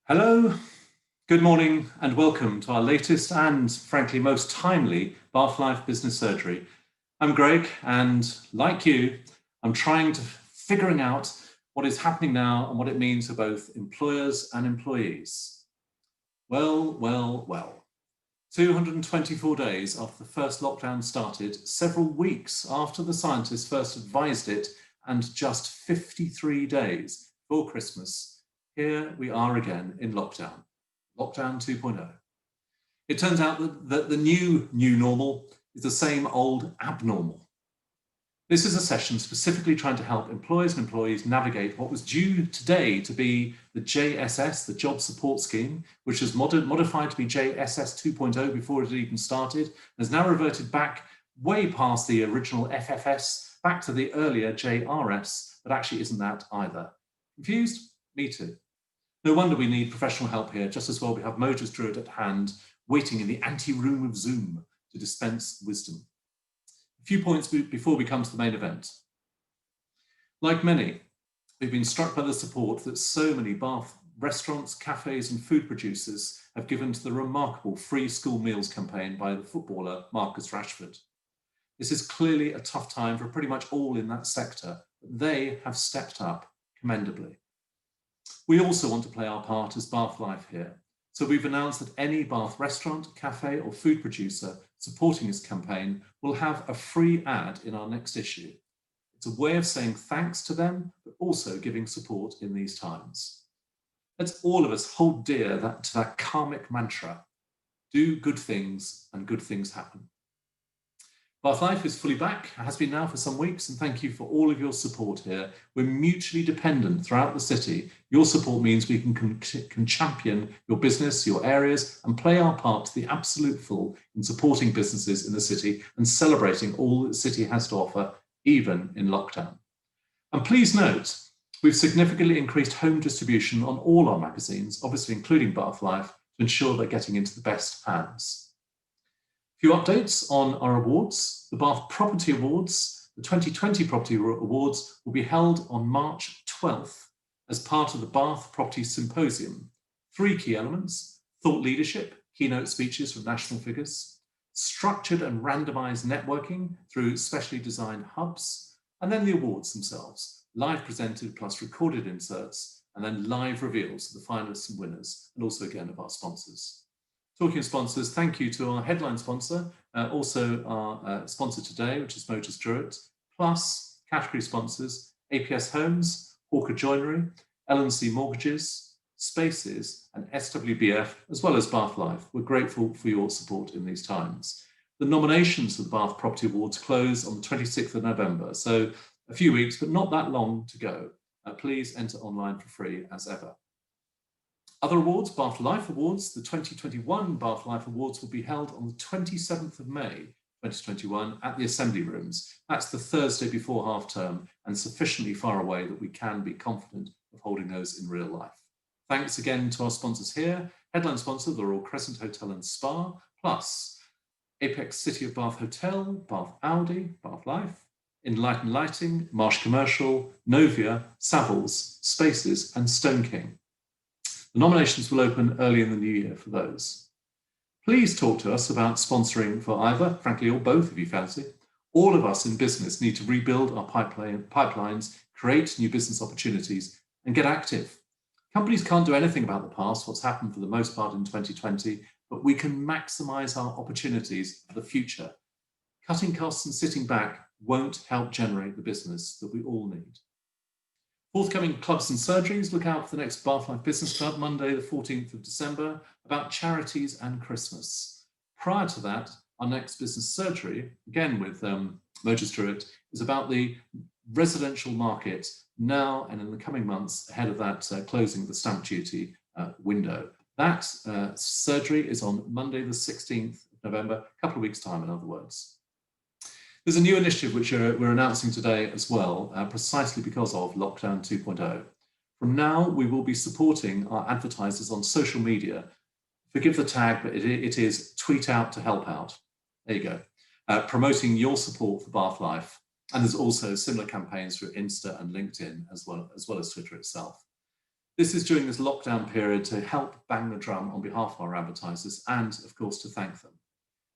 Hello, good morning, and welcome to our latest and, frankly, most timely Bath Life Business Surgery. I'm Greg, and like you, I'm trying to figuring out what is happening now and what it means for both employers and employees. Well. 224 days after the first lockdown started, several weeks after the scientists first advised it, and just 53 days before Christmas, here we are again in lockdown 2.0. It turns out that the new normal is the same old abnormal. This is a session specifically trying to help employers and employees navigate what was due today to be the JSS, the Job Support Scheme, which was modified to be JSS 2.0 before it had even started, and has now reverted back way past the original FFS, back to the earlier JRS, but actually isn't that either. Confused? Me too. No wonder we need professional help here. Just as well we have Mogers Drewett at hand, waiting in the ante-room of Zoom to dispense wisdom. A few points before we come to the main event. Like many, we've been struck by the support that so many Bath restaurants, cafes and food producers have given to the remarkable free school meals campaign by the footballer Marcus Rashford. This is clearly a tough time for pretty much all in that sector, but they have stepped up commendably. We also want to play our part as Bath Life here. So we've announced that any Bath restaurant, cafe or food producer supporting this campaign will have a free ad in our next issue. It's a way of saying thanks to them, but also giving support in these times. Let's all of us hold dear to that karmic mantra: do good things and good things happen. Bath Life is fully back, has been now for some weeks, and thank you for all of your support here. We're mutually dependent throughout the city. Your support means we can champion your business, your areas, and play our part to the absolute full in supporting businesses in the city and celebrating all that the city has to offer, even in lockdown. And please note, we've significantly increased home distribution on all our magazines, obviously including Bath Life, to ensure they're getting into the best hands. Few updates on our awards. The Bath Property Awards, the 2020 Property Awards, will be held on March 12th as part of the Bath Property Symposium. 3 key elements: thought leadership, keynote speeches from national figures, structured and randomized networking through specially designed hubs, and then the awards themselves, live presented plus recorded inserts, and then live reveals of the finalists and winners, and also again of our sponsors. Talking of sponsors, thank you to our headline sponsor, also our sponsor today, which is Mogers Drewett, plus category sponsors, APS Homes, Hawker Joinery, L&C Mortgages, Spaces, and SWBF, as well as Bath Life. We're grateful for your support in these times. The nominations for the Bath Property Awards close on the 26th of November, so a few weeks, but not that long to go. Please enter online for free as ever. Other awards, Bath Life Awards. The 2021 Bath Life Awards will be held on the 27th of May 2021 at the Assembly Rooms. That's the Thursday before half term and sufficiently far away that we can be confident of holding those in real life. Thanks again to our sponsors here. Headline sponsor, the Royal Crescent Hotel and Spa, plus Apex City of Bath Hotel, Bath Audi, Bath Life, Enlightened Lighting, Marsh Commercial, Novia, Savills, Spaces and Stone King. The nominations will open early in the new year for those. Please talk to us about sponsoring for either, frankly, or both if you fancy. All of us in business need to rebuild our pipelines, create new business opportunities, and get active. Companies can't do anything about the past, what's happened for the most part in 2020, but we can maximize our opportunities for the future. Cutting costs and sitting back won't help generate the business that we all need. Forthcoming clubs and surgeries, look out for the next Bath Life Business Club, Monday the 14th of December, about charities and Christmas. Prior to that, our next business surgery, again with Mogers Drewett, is about the residential market now and in the coming months ahead of that closing of the stamp duty window. That surgery is on Monday the 16th of November, a couple of weeks' time in other words. There's a new initiative which we're announcing today as well, precisely because of Lockdown 2.0. From now, we will be supporting our advertisers on social media. Forgive the tag, but it is tweet out to help out. There you go. Promoting your support for Bath Life. And there's also similar campaigns through Insta and LinkedIn as well as Twitter itself. This is during this lockdown period to help bang the drum on behalf of our advertisers and, of course, to thank them.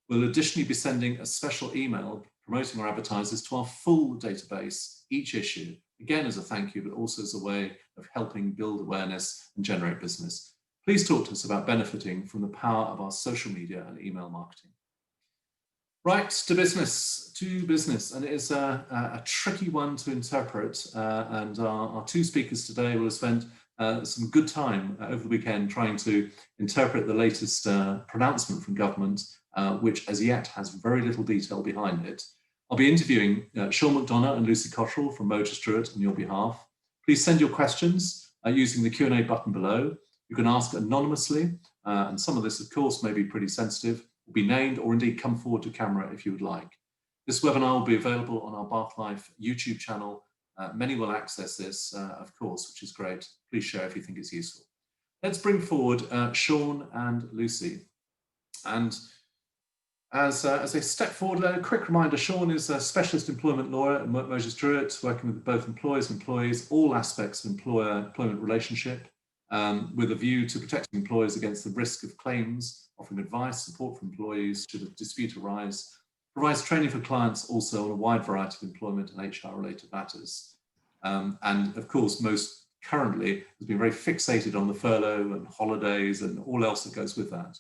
We'll additionally be sending a special email promoting our advertisers to our full database each issue, again as a thank you, but also as a way of helping build awareness and generate business. Please talk to us about benefiting from the power of our social media and email marketing. Right, to business, and it is a tricky one to interpret, and our two speakers today will have spent some good time over the weekend trying to interpret the latest pronouncement from government, which as yet has very little detail behind it. I'll be interviewing Sean McDonough and Lucy Cotterell from Mogers Drewett on your behalf. Please send your questions using the Q&A button below. You can ask anonymously, and some of this, of course, may be pretty sensitive, will be named or indeed come forward to camera if you would like. This webinar will be available on our Bath Life YouTube channel. Many will access this, of course, which is great. Please share if you think it's useful. Let's bring forward Sean and Lucy. And as they step forward, a quick reminder, Sean is a specialist employment lawyer at Mogers Drewett, working with both employers and employees, all aspects of employer-employment relationship, with a view to protecting employers against the risk of claims, offering advice, support for employees should a dispute arise, provides training for clients also on a wide variety of employment and HR-related matters. And of course, most currently has been very fixated on the furlough and holidays and all else that goes with that.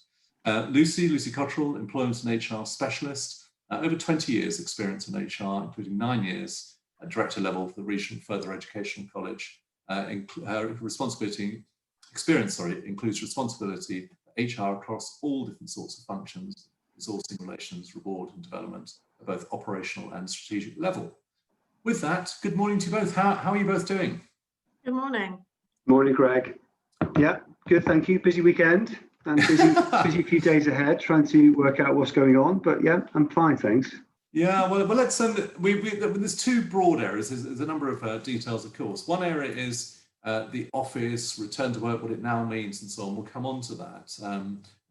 Lucy Cotterell, employment and HR specialist, over 20 years experience in HR, including 9 years at director level for the Regional Further Educational College. Her experience includes responsibility for HR across all different sorts of functions, resourcing, relations, reward and development at both operational and strategic level. With that, good morning to you both. How are you both doing? Good morning. Morning, Greg. Yeah, good, thank you. Busy weekend and busy few days ahead trying to work out what's going on, but yeah, I'm fine, thanks. Yeah, well let's there's two broad areas. There's a number of details, of course. One area is the office, return to work, what it now means and so on. We'll come on to that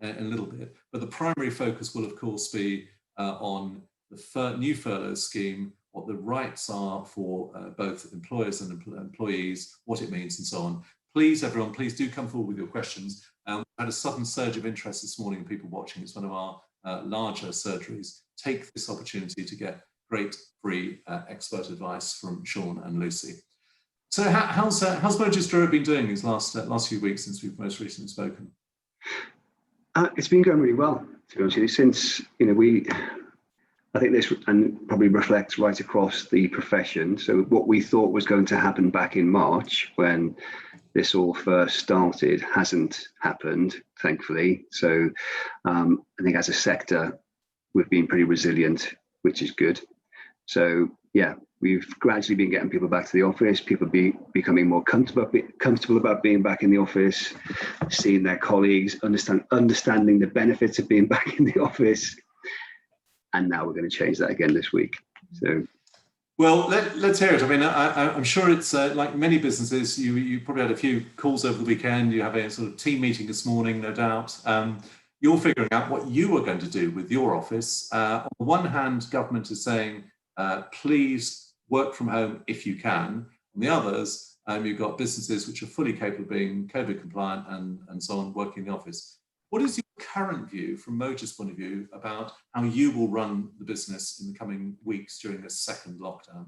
in a little bit, but the primary focus will of course be on the new furlough scheme, what the rights are for both employers and employees, what it means and so on. Please, everyone, please do come forward with your questions. We've had a sudden surge of interest this morning in people watching. It's one of our larger surgeries. Take this opportunity to get great free expert advice from Sean and Lucy. So how's Mogers Drewett been doing these last few weeks since we've most recently spoken? It's been going really well, to be honest with you, since I think this and probably reflects right across the profession. So what we thought was going to happen back in March when this all first started hasn't happened, thankfully. So I think as a sector, we've been pretty resilient, which is good. So yeah, we've gradually been getting people back to the office, people becoming more comfortable about being back in the office, seeing their colleagues, understanding the benefits of being back in the office. And now we're going to change that again this week. So, well, let's hear it. I mean, I'm sure it's like many businesses. You probably had a few calls over the weekend. You have a sort of team meeting this morning, no doubt. You're figuring out what you are going to do with your office. On the one hand, government is saying, please work from home if you can. On the others, you've got businesses which are fully capable of being COVID compliant and so on, working in the office. What is your current view from Mogers' point of view about how you will run the business in the coming weeks during this second lockdown?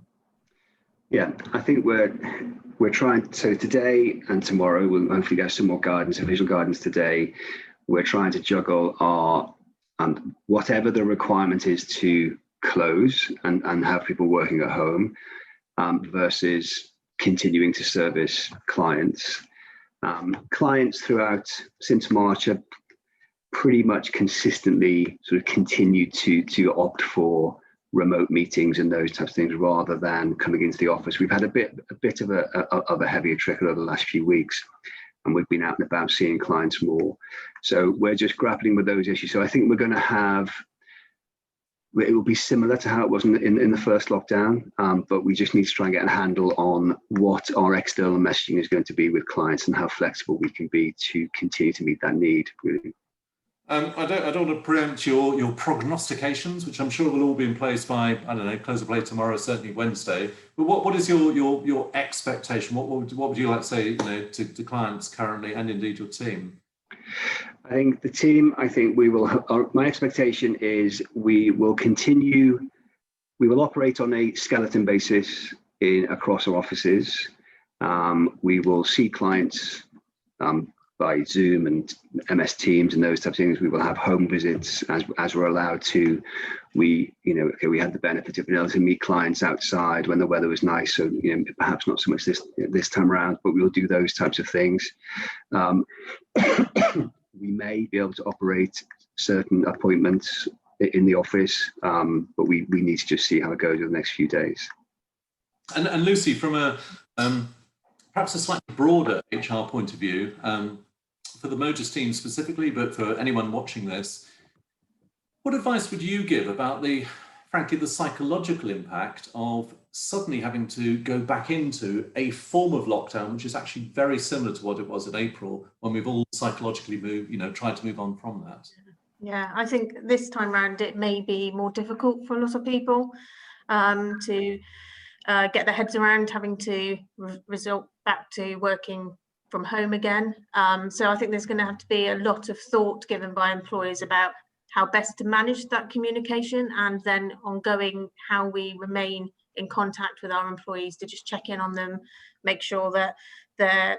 Yeah, I think we're trying, so today and tomorrow, we'll hopefully get some more guidance, official guidance today. We're trying to juggle our, whatever the requirement is to close and have people working at home versus continuing to service clients. Clients throughout, since March, have pretty much consistently sort of continued to opt for remote meetings and those types of things rather than coming into the office. We've had a bit of a heavier trickle over the last few weeks, and we've been out and about seeing clients more. So we're just grappling with those issues. So I think we're going to have, it will be similar to how it was in the first lockdown, but we just need to try and get a handle on what our external messaging is going to be with clients and how flexible we can be to continue to meet that need, really. I don't want to preempt your prognostications, which I'm sure will all be in place by, I don't know, close of play tomorrow, certainly Wednesday. But what is your expectation? What would you like to say, to clients currently, and indeed your team? I think the team, my expectation is we will operate on a skeleton basis across our offices. We will see clients by Zoom and MS Teams and those types of things. We will have home visits as we're allowed to. We had the benefit of being able to meet clients outside when the weather was nice. So perhaps not so much this time around, but we'll do those types of things. We may be able to operate certain appointments in the office, but we need to just see how it goes over the next few days. And Lucy, from a perhaps a slightly broader HR point of view, for the Mogers team specifically, but for anyone watching this, what advice would you give about frankly, the psychological impact of suddenly having to go back into a form of lockdown, which is actually very similar to what it was in April, when we've all psychologically tried to move on from that? Yeah, I think this time around it may be more difficult for a lot of people to get their heads around having to resort back to working from home again. So I think there's going to have to be a lot of thought given by employers about how best to manage that communication, and then ongoing how we remain in contact with our employees to just check in on them, make sure that they're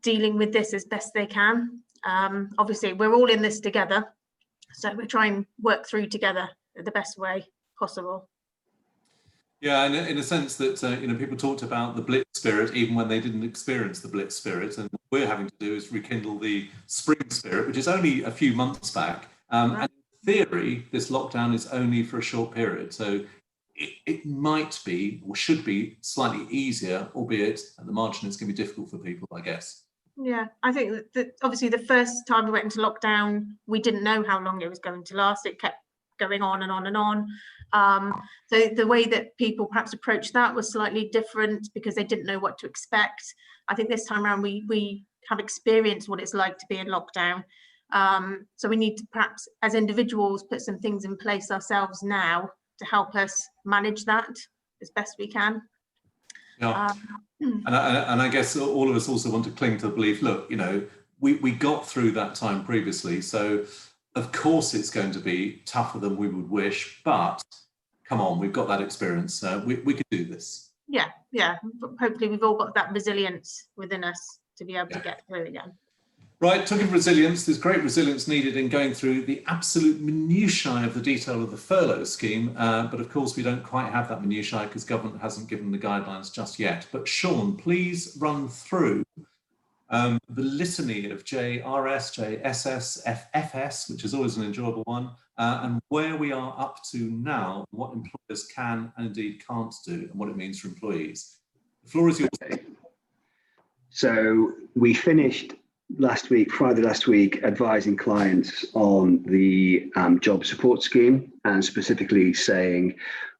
dealing with this as best they can. Obviously, we're all in this together, so we try and work through together the best way possible. Yeah, and in a sense that people talked about the blitz spirit even when they didn't experience the blitz spirit, and what we're having to do is rekindle the spring spirit, which is only a few months back. And in theory, this lockdown is only for a short period, so it might be or should be slightly easier, albeit at the margin it's going to be difficult for people, I guess. Yeah, I think that obviously the first time we went into lockdown, we didn't know how long it was going to last. It kept going on and on and on. So the way that people perhaps approached that was slightly different because they didn't know what to expect. I think this time around we have experienced what it's like to be in lockdown. So we need to perhaps as individuals put some things in place ourselves now to help us manage that as best we can. Yeah. And I guess all of us also want to cling to the belief, look, we got through that time previously, so of course it's going to be tougher than we would wish, but come on, we've got that experience, we can do this. Yeah, hopefully we've all got that resilience within us to be able to get through again. Right, talking of resilience, there's great resilience needed in going through the absolute minutiae of the detail of the furlough scheme, but of course we don't quite have that minutiae because government hasn't given the guidelines just yet. But Sean, please run through the litany of JRS, JSS, FFS, which is always an enjoyable one, and where we are up to now, what employers can and indeed can't do, and what it means for employees. The floor is yours. Okay. So we finished Friday last week, advising clients on the job support scheme, and specifically saying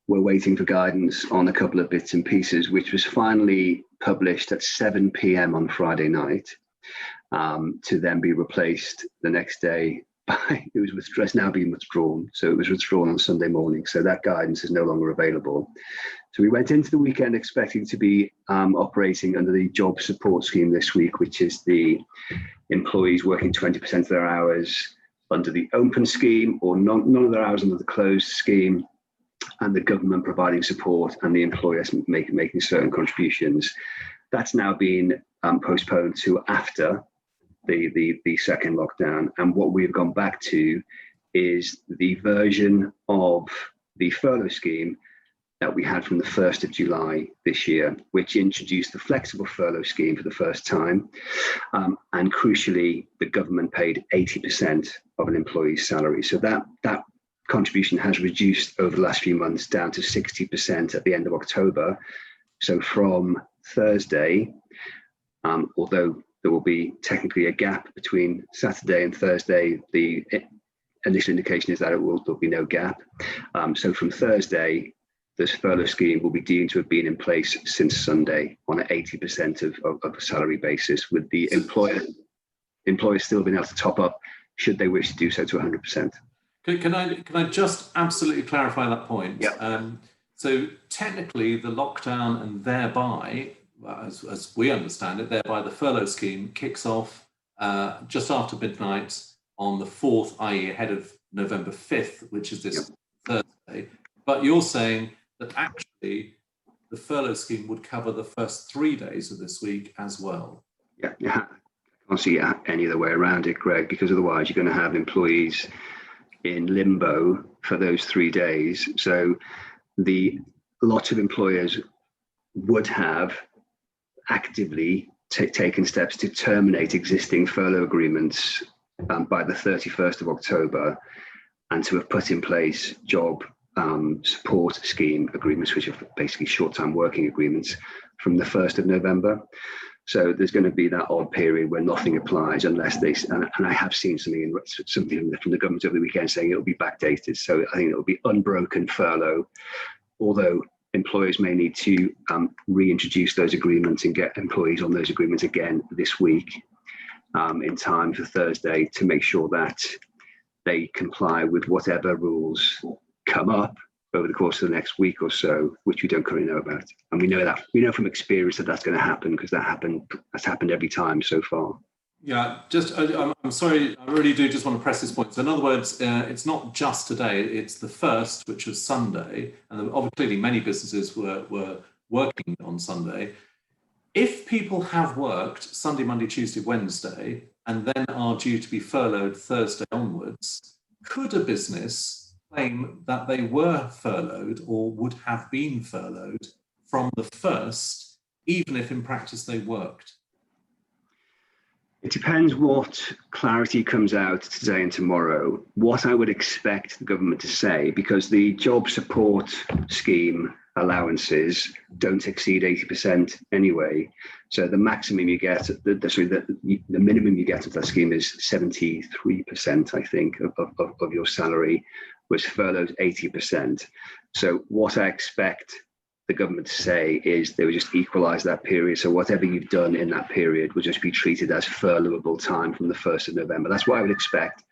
we're waiting for guidance on a couple of bits and pieces, which was finally published at 7 p.m. on Friday night, to then be replaced the next day by, it's now being withdrawn. So it was withdrawn on Sunday morning. So that guidance is no longer available. So we went into the weekend expecting to be operating under the job support scheme this week, which is the employees working 20% of their hours under the open scheme, or none of their hours under the closed scheme, and the government providing support and the employers making certain contributions. That's now been postponed to after the second lockdown. And what we've gone back to is the version of the furlough scheme that we had from the 1st of July this year, which introduced the flexible furlough scheme for the first time. And crucially, the government paid 80% of an employee's salary. So that contribution has reduced over the last few months down to 60% at the end of October. So from Thursday, although there will be technically a gap between Saturday and Thursday, the initial indication is that there'll be no gap. So from Thursday, this furlough scheme will be deemed to have been in place since Sunday on an 80% of a salary basis, with the employer still being able to top up should they wish to do so, to 100%. Can I just absolutely clarify that point? Yeah. So technically, the lockdown and thereby, as we understand it, thereby the furlough scheme kicks off just after midnight on the 4th, i.e. ahead of November 5th, which is this Thursday. But you're saying that actually the furlough scheme would cover the first 3 days of this week as well. Yeah, I can't see any other way around it, Greg, because otherwise you're going to have employees in limbo for those 3 days. So lots of employers would have actively taken steps to terminate existing furlough agreements by the 31st of October, and to have put in place job support scheme agreements, which are basically short-time working agreements, from the 1st of November. So there's going to be that odd period where nothing applies unless they, and I have seen something from the government over the weekend saying it'll be backdated. So I think it'll be unbroken furlough, although employers may need to reintroduce those agreements and get employees on those agreements again this week in time for Thursday, to make sure that they comply with whatever rules come up over the course of the next week or so, which we don't currently know about. And we know from experience that that's going to happen, because that's happened every time so far. Yeah, I'm sorry, I really do just want to press this point. So in other words, it's not just today, it's the 1st, which was Sunday, and obviously many businesses were working on Sunday. If people have worked Sunday, Monday, Tuesday, Wednesday, and then are due to be furloughed Thursday onwards, could a business claim that they were furloughed or would have been furloughed from the 1st, even if in practice they worked? It depends what clarity comes out today and tomorrow. What I would expect the government to say, because the job support scheme allowances don't exceed 80% anyway. So the maximum you get, the minimum you get of that scheme is 73%, I think, of your salary, was furloughed 80%. So what I expect the government to say is they would just equalise that period. So whatever you've done in that period will just be treated as furloughable time from the 1st of November. That's what I would expect.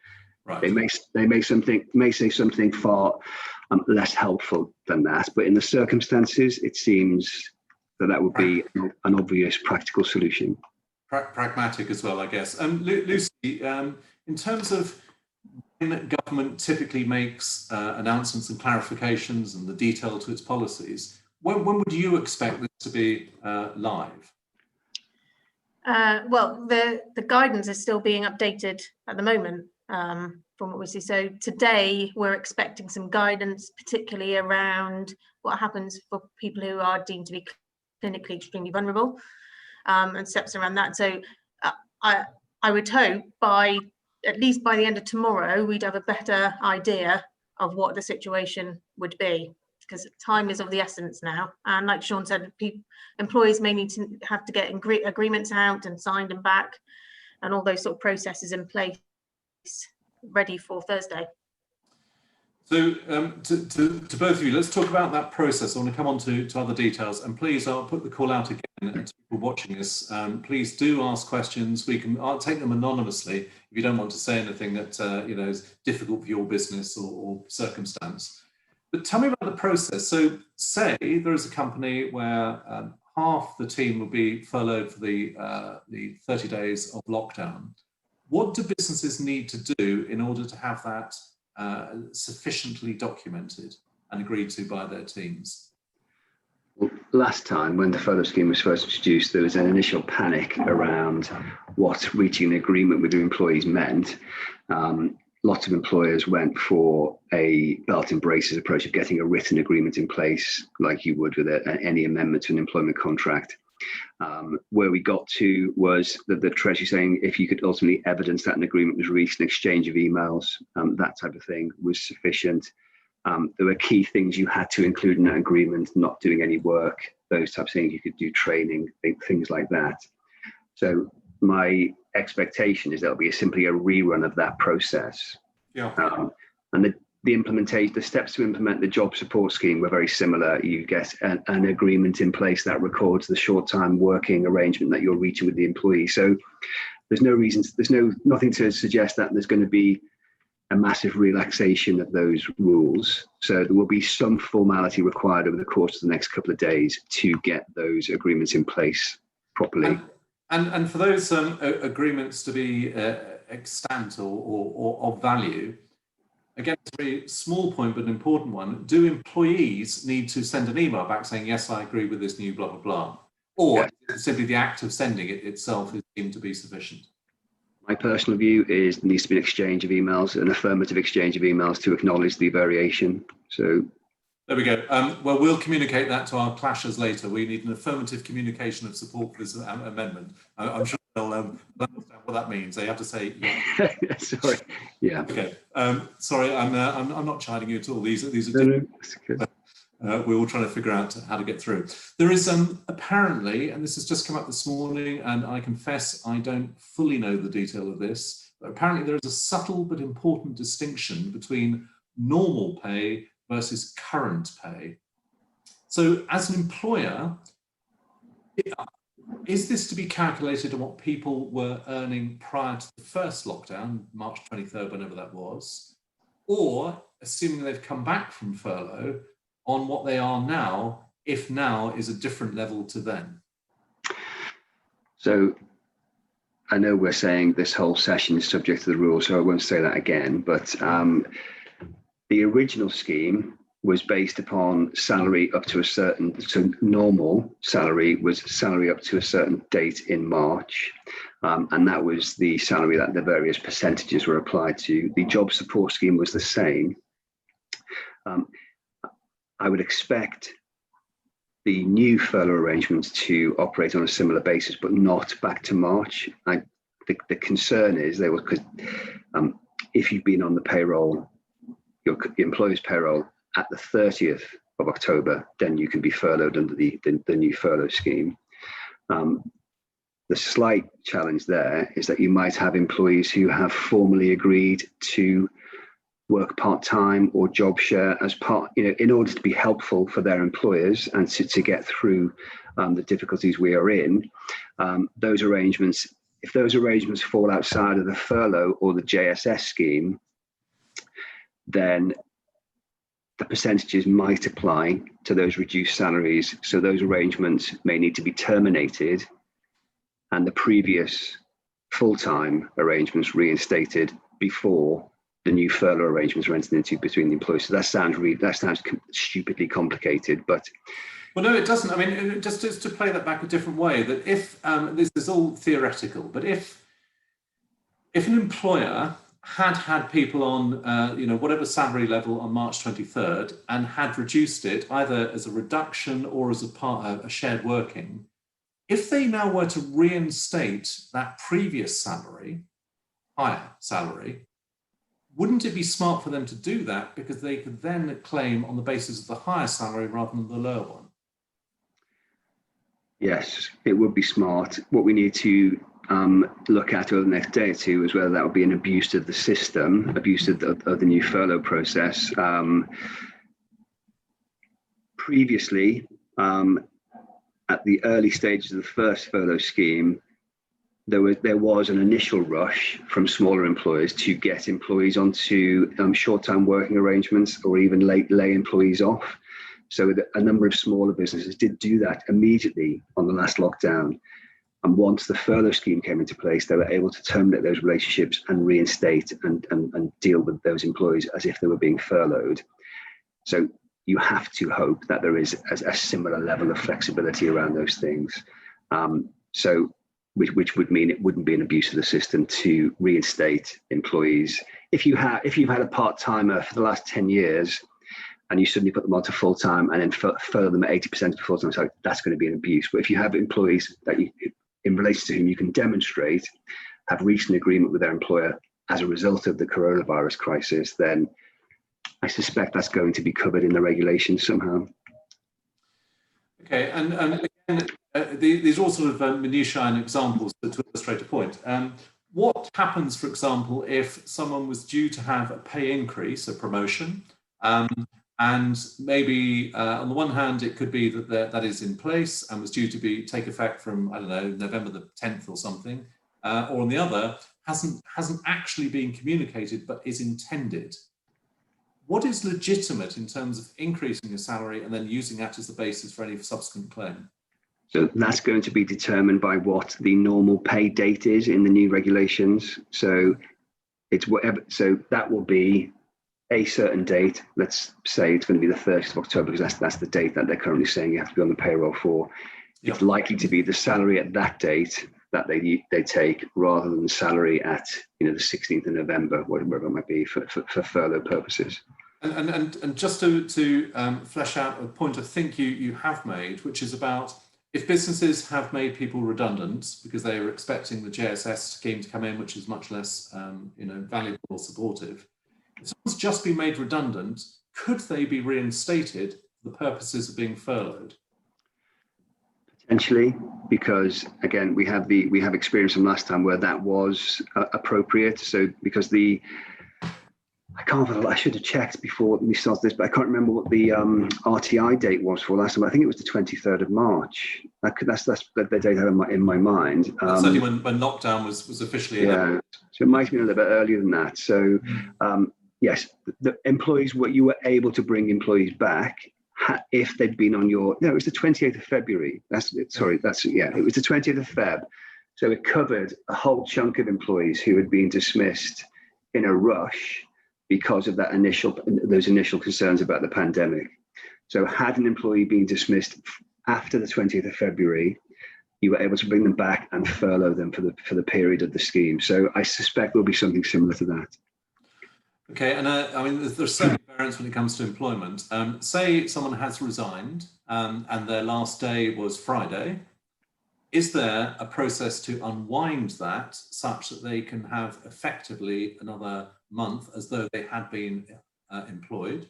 Right. They may say something far less helpful than that, but in the circumstances, it seems that would be an obvious practical solution. Pragmatic as well, I guess. Lucy, in terms of when government typically makes announcements and clarifications and the detail to its policies, when would you expect this to be live? Well, the guidance is still being updated at the moment, from what we see. So today we're expecting some guidance, particularly around what happens for people who are deemed to be clinically extremely vulnerable, and steps around that. So I would hope at least by the end of tomorrow, we'd have a better idea of what the situation would be, because time is of the essence now. And like Sean said, employees may need to have to get agreements out and signed and back, and all those sort of processes in place, ready for Thursday. So to both of you, let's talk about that process. I want to come on to other details, and please, I'll put the call out again to people watching this. Please do ask questions. I'll take them anonymously if you don't want to say anything that is difficult for your business or circumstance. But tell me about the process. So say there is a company where half the team will be furloughed for the 30 days of lockdown. What do businesses need to do in order to have that sufficiently documented and agreed to by their teams? Well, last time when the furlough scheme was first introduced, there was an initial panic around what reaching an agreement with the employees meant. Lots of employers went for a belt and braces approach of getting a written agreement in place, like you would with any amendment to an employment contract. Where we got to was the Treasury saying if you could ultimately evidence that an agreement was reached, an exchange of emails, that type of thing was sufficient. There were key things you had to include in that agreement: not doing any work, those types of things. You could do training, things like that. So my expectation is there'll be simply a rerun of that process. Yeah. And the implementation, the steps to implement the job support scheme were very similar. You get an agreement in place that records the short-time working arrangement that you're reaching with the employee. So there's no reasons, nothing to suggest that there's going to be a massive relaxation of those rules. So there will be some formality required over the course of the next couple of days to get those agreements in place properly. And for those agreements to be extant or of value, again, it's a very small point, but an important one. Do employees need to send an email back saying, yes, I agree with this new blah, blah, blah? Or simply the act of sending it itself is deemed to be sufficient? My personal view is there needs to be an exchange of emails, an affirmative exchange of emails to acknowledge the variation. So there we go. Well, we'll communicate that to our clashers later. We need an affirmative communication of support for this amendment. I'm sure they'll understand what that means. They have to say, yeah. Sorry. Yeah. Okay. Sorry, I'm not chiding you at all. These are no, that's good. We're all trying to figure out how to get through. There is apparently, and this has just come up this morning, and I confess I don't fully know the detail of this, but apparently there is a subtle but important distinction between normal pay versus current pay. So as an employer, is this to be calculated on what people were earning prior to the first lockdown, March 23rd, whenever that was, or assuming they've come back from furlough, on what they are now, if now is a different level to then? So I know we're saying this whole session is subject to the rules, so I won't say that again, but the original scheme was based upon salary up to a certain, so normal salary was salary up to a certain date in March. And that was the salary that the various percentages were applied to. The job support scheme was the same. I would expect the new furlough arrangements to operate on a similar basis, but not back to March. The concern is they will, because if you've been on the payroll, your employer's payroll at the 30th of October, then you can be furloughed under the new furlough scheme. The slight challenge there is that you might have employees who have formally agreed to work part-time or job share as part, in order to be helpful for their employers and to get through the difficulties we are in. Those arrangements, if those arrangements fall outside of the furlough or the JSS scheme, then the percentages might apply to those reduced salaries. So those arrangements may need to be terminated and the previous full-time arrangements reinstated before the new furlough arrangements are entered into between the employees. So that sounds stupidly complicated, but well, no, it doesn't. I mean, just to play that back a different way, that if this is all theoretical, but if an employer had people on whatever salary level on March 23rd and had reduced it either as a reduction or as a part of a shared working, if they now were to reinstate that previous salary, higher salary, wouldn't it be smart for them to do that because they could then claim on the basis of the higher salary rather than the lower one? Yes, it would be smart. What we need to look at over the next day or two is whether that would be an abuse of the system, abuse of the new furlough process. Previously, at the early stages of the first furlough scheme, there was an initial rush from smaller employers to get employees onto short-term working arrangements or even lay employees off. So a number of smaller businesses did do that immediately on the last lockdown. And once the furlough scheme came into place, they were able to terminate those relationships and reinstate and deal with those employees as if they were being furloughed. So you have to hope that there is a similar level of flexibility around those things. Which would mean it wouldn't be an abuse of the system to reinstate employees. If you've had a part-timer for the last 10 years and you suddenly put them onto full-time and then furlough them at 80% of full-time, so that's going to be an abuse. But if you have employees that you, in relation to whom you can demonstrate have reached an agreement with their employer as a result of the coronavirus crisis, then I suspect that's going to be covered in the regulations somehow. Okay, and again, these are all sort of minutiae and examples to illustrate a point. What happens, for example, if someone was due to have a pay increase, a promotion, and maybe on the one hand, it could be that that is in place and was due to take effect from, I don't know, November the 10th or something. or on the other, hasn't actually been communicated but is intended. What is legitimate in terms of increasing your salary and then using that as the basis for any subsequent claim? So that's going to be determined by what the normal pay date is in the new regulations. So it's whatever. So that will be a certain date. Let's say it's going to be the 30th of October, because that's the date that they're currently saying you have to be on the payroll for. Yep. It's likely to be the salary at that date that they take, rather than the salary at the 16th of November, whatever it might be, for furlough purposes. And just to flesh out a point I think you have made, which is about if businesses have made people redundant because they were expecting the JSS scheme to come in, which is much less valuable or supportive. If someone's just been made redundant, could they be reinstated for the purposes of being furloughed? Potentially, because again, we have experience from last time where that was appropriate. So because I should have checked before we started this, but I can't remember what the RTI date was for last time. I think it was the 23rd of March. That's the date I have in my mind. Certainly when lockdown was officially announced. So it might have been a little bit earlier than that. So yes, the employees, you were able to bring employees back if they'd been on it was the 28th of February. It was the 20th of Feb. So it covered a whole chunk of employees who had been dismissed in a rush because of those initial concerns about the pandemic. So had an employee been dismissed after the 20th of February, you were able to bring them back and furlough them for the period of the scheme. So I suspect there'll be something similar to that. Okay, and there's certainly variance when it comes to employment. Say someone has resigned and their last day was Friday. Is there a process to unwind that such that they can have effectively another month as though they had been employed?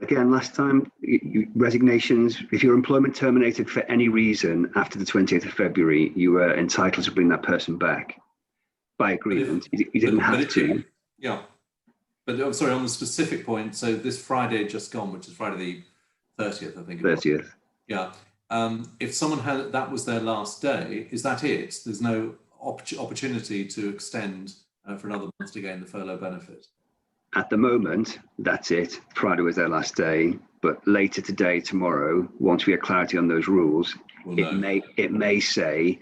Again, last time, resignations, if your employment terminated for any reason after the 20th of February, you were entitled to bring that person back by agreement. You didn't have to. Yeah. But I'm sorry, on the specific point, so this Friday just gone, which is Friday the 30th, I think. 30th. Yeah. If someone had that was their last day, is that it? There's no opportunity to extend for another month to gain the furlough benefit? At the moment, that's it. Friday was their last day. But later today, tomorrow, once we have clarity on those rules, it may say,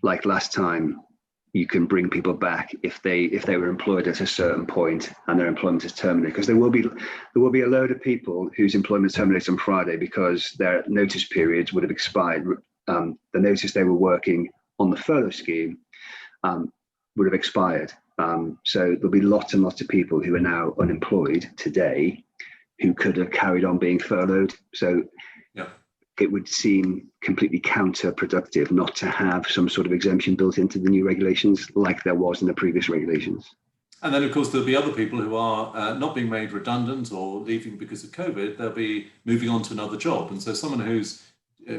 like last time, you can bring people back if they were employed at a certain point and their employment is terminated, because there will be a load of people whose employment terminates on Friday because their notice periods would have expired. The notice they were working on the furlough scheme would have expired. So there'll be lots and lots of people who are now unemployed today who could have carried on being furloughed. So it would seem completely counterproductive not to have some sort of exemption built into the new regulations like there was in the previous regulations. And then, of course, there'll be other people who are not being made redundant or leaving because of COVID. They'll be moving on to another job. And so someone who's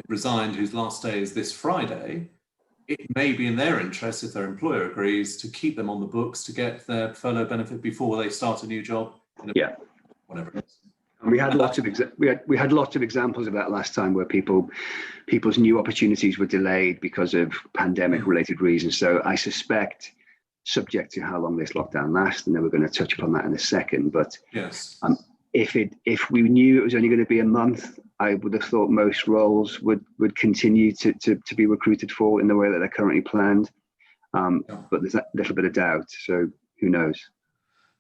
resigned, whose last day is this Friday, it may be in their interest, if their employer agrees, to keep them on the books to get their furlough benefit before they start a new job. Whatever it is. And we had lots of examples of that last time, where people's new opportunities were delayed because of pandemic-related reasons. So I suspect, subject to how long this lockdown lasts, and then we're going to touch upon that in a second. But yes, if we knew it was only going to be a month, I would have thought most roles would continue to be recruited for in the way that they're currently planned. But there's a little bit of doubt. So who knows?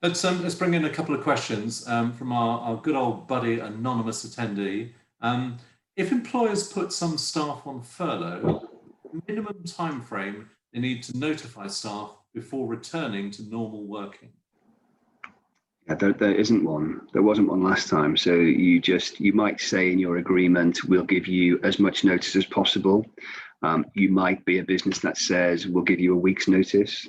Let's bring in a couple of questions from our good old buddy anonymous attendee. If employers put some staff on furlough, minimum time frame they need to notify staff before returning to normal working? Yeah, there isn't one. There wasn't one last time. So you might say in your agreement, we'll give you as much notice as possible. You might be a business that says we'll give you a week's notice.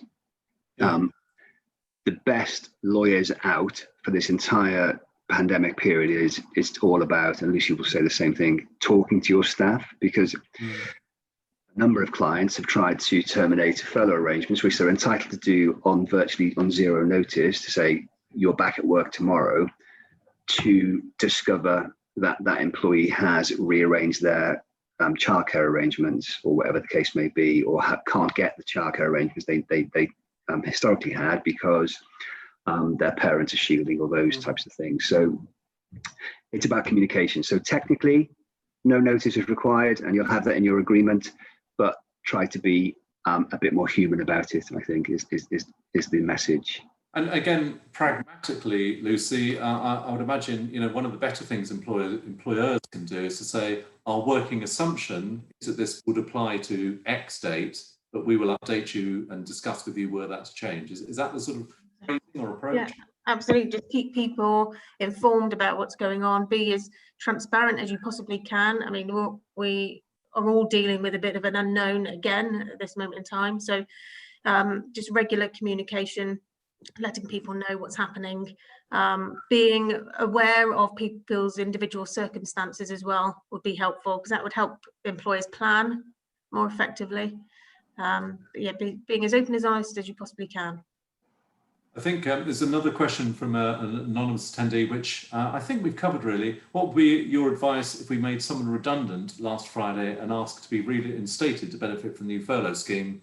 The best lawyers out for this entire pandemic period is all about, and Lucy will say the same thing, talking to your staff, because a number of clients have tried to terminate furlough arrangements, which they're entitled to do virtually on zero notice, to say you're back at work tomorrow, to discover that that employee has rearranged their childcare arrangements or whatever the case may be, or can't get the childcare arrangements they historically had because their parents are shielding or those types of things. So it's about communication. So technically, no notice is required, and you'll have that in your agreement, but try to be a bit more human about it, I think, is the message. And again, pragmatically, Lucy, I would imagine, one of the better things employers can do is to say, our working assumption is that this would apply to X date, but we will update you and discuss with you were that to change. Is that the sort of phrasing or approach? Yeah, absolutely. Just keep people informed about what's going on. Be as transparent as you possibly can. I mean, we are all dealing with a bit of an unknown again at this moment in time. So just regular communication, letting people know what's happening, being aware of people's individual circumstances as well would be helpful, because that would help employers plan more effectively. Being as open as honest as you possibly can. I think there's another question from an anonymous attendee, which I think we've covered really. What would be your advice if we made someone redundant last Friday and asked to be reinstated to benefit from the new furlough scheme?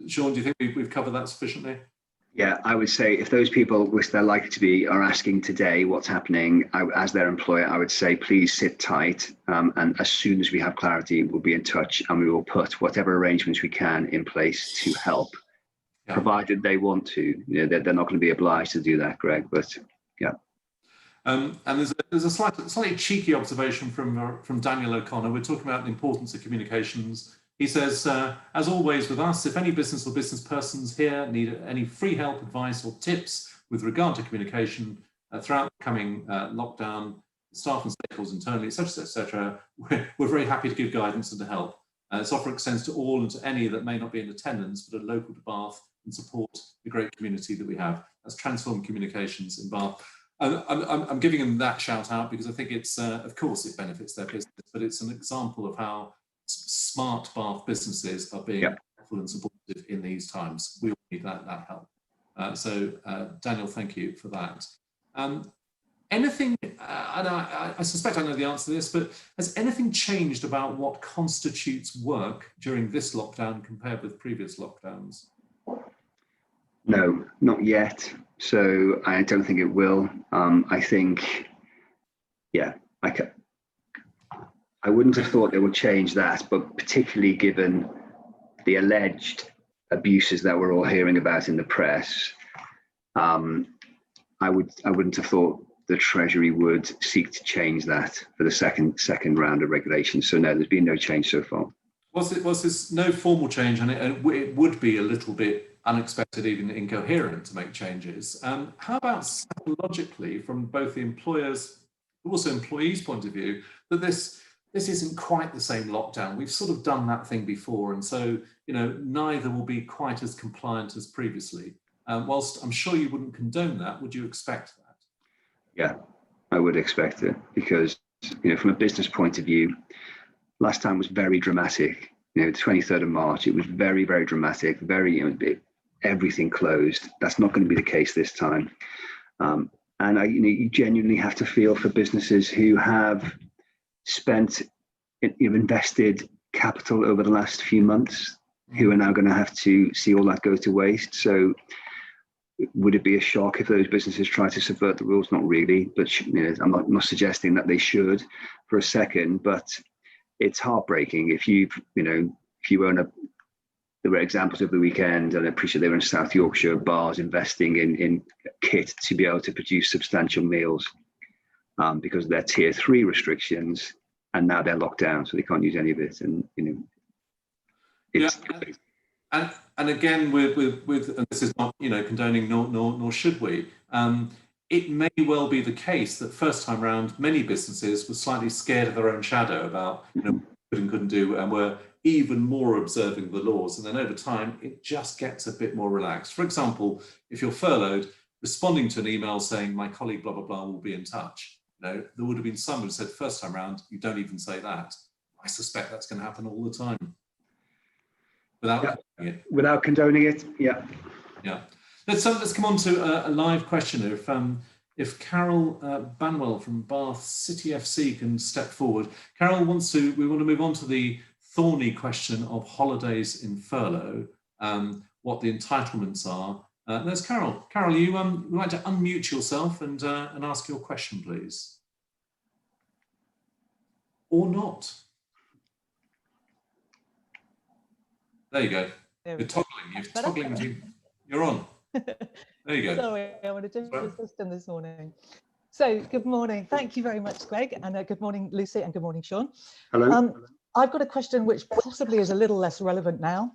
Sean, do you think we've covered that sufficiently? Yeah, I would say if those people, which they're likely to be, are asking today what's happening, as their employer, I would say please sit tight, and as soon as we have clarity, we'll be in touch and we will put whatever arrangements we can in place to help, provided they want to. They're not going to be obliged to do that, Greg, but yeah. And there's a slightly cheeky observation from Daniel O'Connor. We're talking about the importance of communications. He says, as always with us, if any business or business persons here need any free help, advice or tips with regard to communication throughout the coming lockdown, staff and stakeholders internally, etc., we're very happy to give guidance and to help. This offer extends to all and to any that may not be in attendance, but are local to Bath and support the great community that we have. That's Transform Communications in Bath. I'm giving them that shout out because I think it's, of course, it benefits their business, but it's an example of how smart Bath businesses are being helpful and supportive in these times. We all need that help. So Daniel, thank you for that. Anything, and I suspect I know the answer to this, but has anything changed about what constitutes work during this lockdown compared with previous lockdowns? No, not yet. So I don't think it will. I think, I wouldn't have thought they would change that, but particularly given the alleged abuses that we're all hearing about in the press, I wouldn't have thought the Treasury would seek to change that for the second round of regulations. So no, there's been no change so far. Was this no formal change, and it would be a little bit unexpected, even incoherent to make changes. How about psychologically, from both the employers, but also employees' point of view, that this isn't quite the same lockdown? We've sort of done that thing before, and so neither will be quite as compliant as previously. Whilst I'm sure you wouldn't condone that, would you expect that? Yeah, I would expect it, because from a business point of view, last time was very dramatic. The 23rd of March, it was very, very dramatic. Everything closed. That's not going to be the case this time. And you genuinely have to feel for businesses who have invested capital over the last few months, who are now going to have to see all that go to waste. So would it be a shock if those businesses try to subvert the rules? Not really, but I'm not suggesting that they should for a second, but it's heartbreaking if you own there were examples over the weekend, and I appreciate they were in South Yorkshire, bars investing in kit to be able to produce substantial meals because of their tier 3 restrictions, and now they're locked down, so they can't use any of it. And and again, with and this is not condoning nor should we. It may well be the case that first time round, many businesses were slightly scared of their own shadow about couldn't do, and were even more observing the laws. And then over time, it just gets a bit more relaxed. For example, if you're furloughed, responding to an email saying my colleague blah blah blah will be in touch, there would have been some who said first time round, you don't even say that. I suspect that's going to happen all the time. Without condoning it. Yeah. Let's come on to a live question. if Carol Banwell from Bath City FC can step forward. Carol we want to move on to the thorny question of holidays in furlough, what the entitlements are. There's Carol. Carol, you would like to unmute yourself and ask your question, please. Or not. There you go. You're toggling. You're on. There you go. Sorry, I'm on a different system this morning. So, good morning. Thank you very much, Greg, and good morning, Lucy, and good morning, Sean. Hello. I've got a question which possibly is a little less relevant now,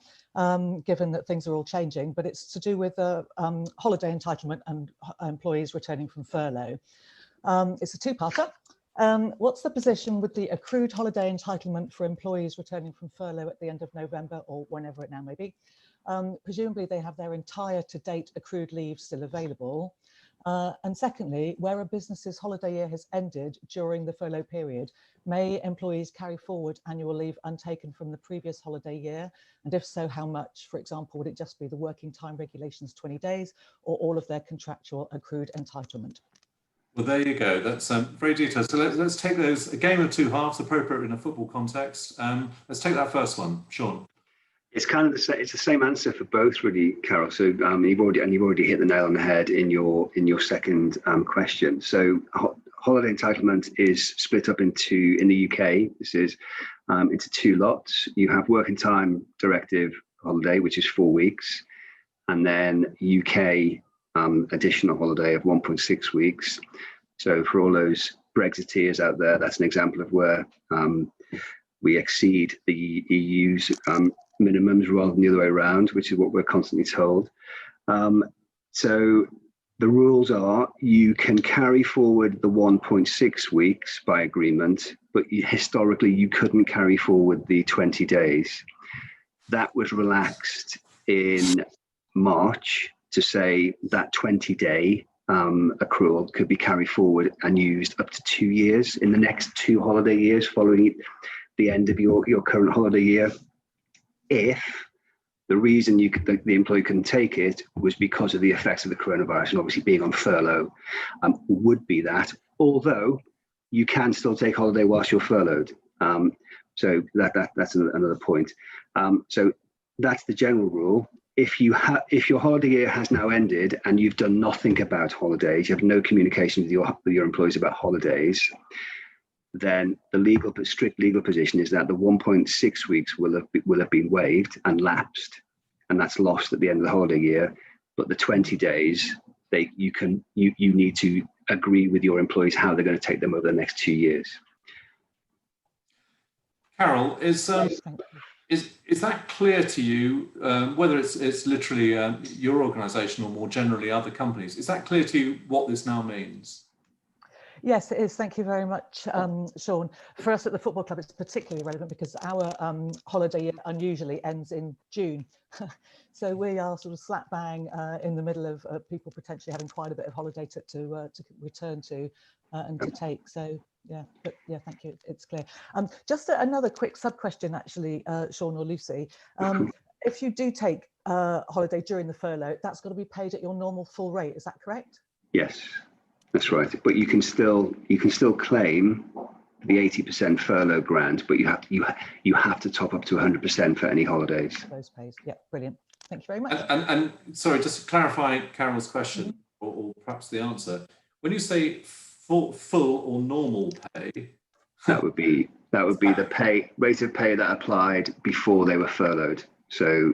given that things are all changing, but it's to do with holiday entitlement and employees returning from furlough. It's a two-parter. What's the position with the accrued holiday entitlement for employees returning from furlough at the end of November or whenever it now may be? Presumably they have their entire to-date accrued leave still available. And secondly, where a business's holiday year has ended during the furlough period, may employees carry forward annual leave untaken from the previous holiday year? And if so, how much? For example, would it just be the working time regulations 20 days or all of their contractual accrued entitlement? Well, there you go. That's very detailed. So let's take those, a game of two halves, appropriate in a football context. Let's take that first one, Sean. It's kind of it's the same answer for both, really, Carol. So you've already hit the nail on the head in your second question. So holiday entitlement is split up into, in the UK, this is into two lots. You have working time directive holiday, which is 4 weeks, and then UK additional holiday of 1.6 weeks. So for all those Brexiteers out there, that's an example of where we exceed the EU's minimums rather than the other way around, which is what we're constantly told. So the rules are you can carry forward the 1.6 weeks by agreement, but historically you couldn't carry forward the 20 days. That was relaxed in March to say that 20-day accrual could be carried forward and used up to 2 years in the next 2 holiday years following the end of your current holiday year. If the reason the employee couldn't take it was because of the effects of the coronavirus and obviously being on furlough, would be that, although you can still take holiday whilst you're furloughed. So that's another point. So that's the general rule. If your holiday year has now ended and you've done nothing about holidays, you have no communication with your employees about holidays, then the strict legal position is that the 1.6 weeks will have been waived and lapsed, and that's lost at the end of the holiday year. But the 20 days, you need to agree with your employees how they're going to take them over the next 2 years. Carol, is that clear to you, whether it's literally your organisation or more generally other companies? Is that clear to you what this now means? Yes, it is. Thank you very much, Sean. For us at the football club, it's particularly relevant because our holiday year unusually ends in June. So we are sort of slap bang in the middle of people potentially having quite a bit of holiday to return to and to take. So yeah, but yeah, thank you. It's clear. Just another quick sub question, actually, Sean or Lucy. If you do take holiday during the furlough, that's got to be paid at your normal full rate. Is that correct? Yes. That's right, but you can still claim the 80% furlough grant, but you have to top up to 100% for any holidays. Those pays, yeah, brilliant. Thank you very much. And sorry, just to clarify Carol's question, or perhaps the answer. When you say full or normal pay, that would be the rate of pay that applied before they were furloughed. So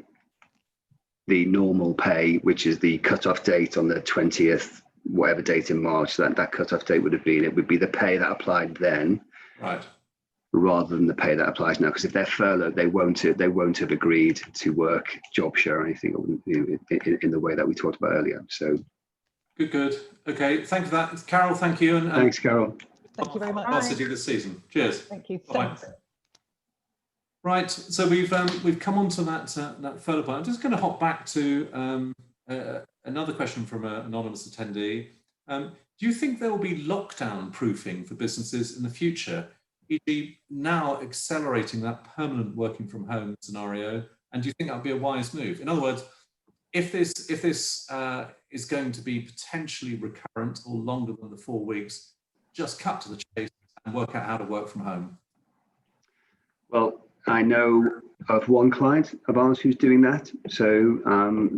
the normal pay, which is the cut-off date on the 20th. Whatever date in March that cut-off date would have been, it would be the pay that applied then, right, rather than the pay that applies now. Because if they're furloughed, they won't have agreed to work job share or anything in the way that we talked about earlier. So good. Okay, thank you for that, Carol. Thank you, and thanks, Carol. Thank you very much. I'll see you this season. Cheers. Thank you. Bye. Right, so we've come on to that furlough point. I'm just going to hop back to another question from an anonymous attendee. Do you think there will be lockdown proofing for businesses in the future, e.g. now accelerating that permanent working from home scenario? And do you think that would be a wise move? In other words, if this is going to be potentially recurrent or longer than the 4 weeks, just cut to the chase and work out how to work from home? Well, I know of one client of ours who's doing that. So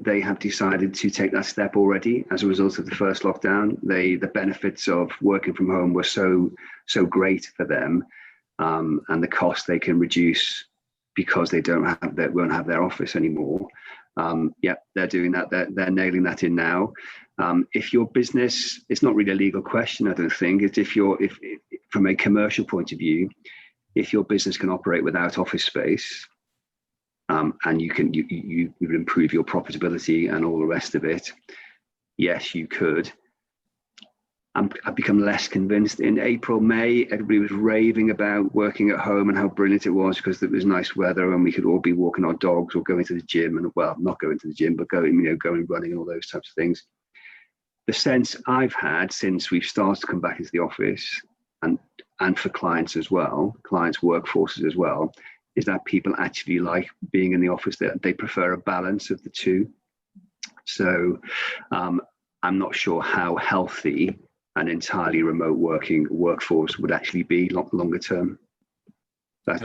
they have decided to take that step already as a result of the first lockdown. The benefits of working from home were so great for them, and the cost they can reduce because they won't have their office anymore. Yeah, they're doing that. They're nailing that in now. If your business, it's not really a legal question, I don't think. It's if from a commercial point of view, if your business can operate without office space, and you would improve your profitability and all the rest of it, yes, you could. I've become less convinced. In April, May, everybody was raving about working at home and how brilliant it was because it was nice weather and we could all be walking our dogs or going to the gym, and well, not going to the gym, but going running and all those types of things. The sense I've had since we've started to come back into the office, and for clients as well, clients' workforces as well, is that people actually like being in the office. That they prefer a balance of the two. So I'm not sure how healthy an entirely remote working workforce would actually be longer term. That's